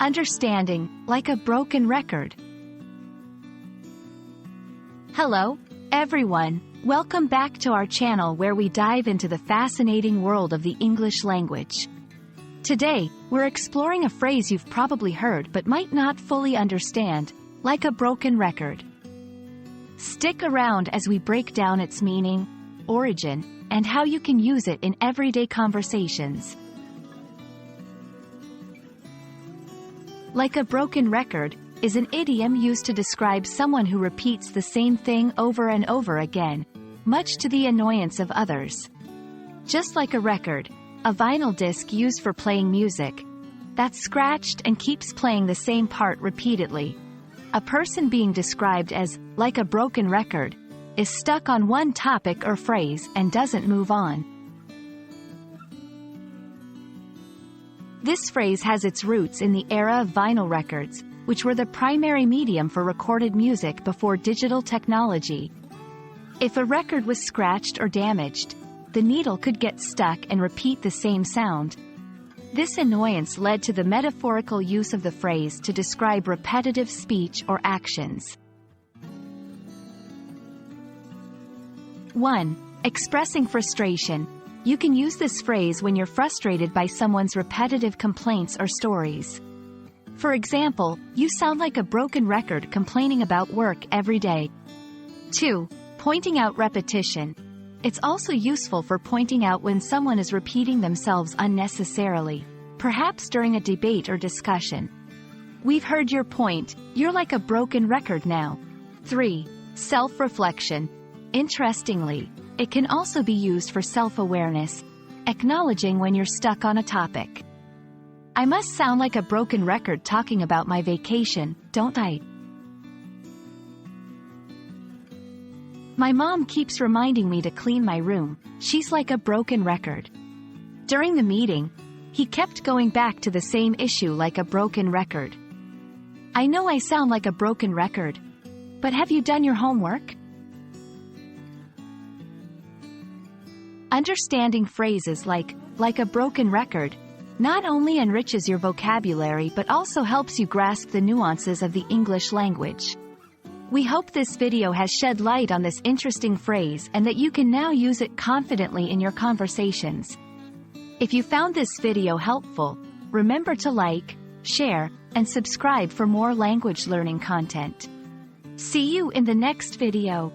Understanding, like a broken record. Hello, everyone. Welcome back to our channel where we dive into the fascinating world of the English language. Today, we're exploring a phrase you've probably heard but might not fully understand, like a broken record. Stick around as we break down its meaning, origin, and how you can use it in everyday conversations. Like a broken record is an idiom used to describe someone who repeats the same thing over and over again, much to the annoyance of others. Just like a record, a vinyl disc used for playing music, that's scratched and keeps playing the same part repeatedly. A person being described as like a broken record is stuck on one topic or phrase and doesn't move on. This phrase has its roots in the era of vinyl records, which were the primary medium for recorded music before digital technology. If a record was scratched or damaged, the needle could get stuck and repeat the same sound. This annoyance led to the metaphorical use of the phrase to describe repetitive speech or actions. 1. Expressing frustration. You can use this phrase when you're frustrated by someone's repetitive complaints or stories. For example, you sound like a broken record complaining about work every day. 2. Pointing out repetition. It's also useful for pointing out when someone is repeating themselves unnecessarily, perhaps during a debate or discussion. We've heard your point, you're like a broken record now. 3. Self-reflection. Interestingly, it can also be used for self-awareness, acknowledging when you're stuck on a topic. I must sound like a broken record talking about my vacation, don't I? My mom keeps reminding me to clean my room. She's like a broken record. During the meeting, he kept going back to the same issue like a broken record. I know I sound like a broken record, but have you done your homework? Understanding phrases like a broken record not only enriches your vocabulary but also helps you grasp the nuances of the English language. We hope this video has shed light on this interesting phrase and that you can now use it confidently in your conversations. If you found this video helpful, remember to like, share, and subscribe for more language learning content. See you in the next video.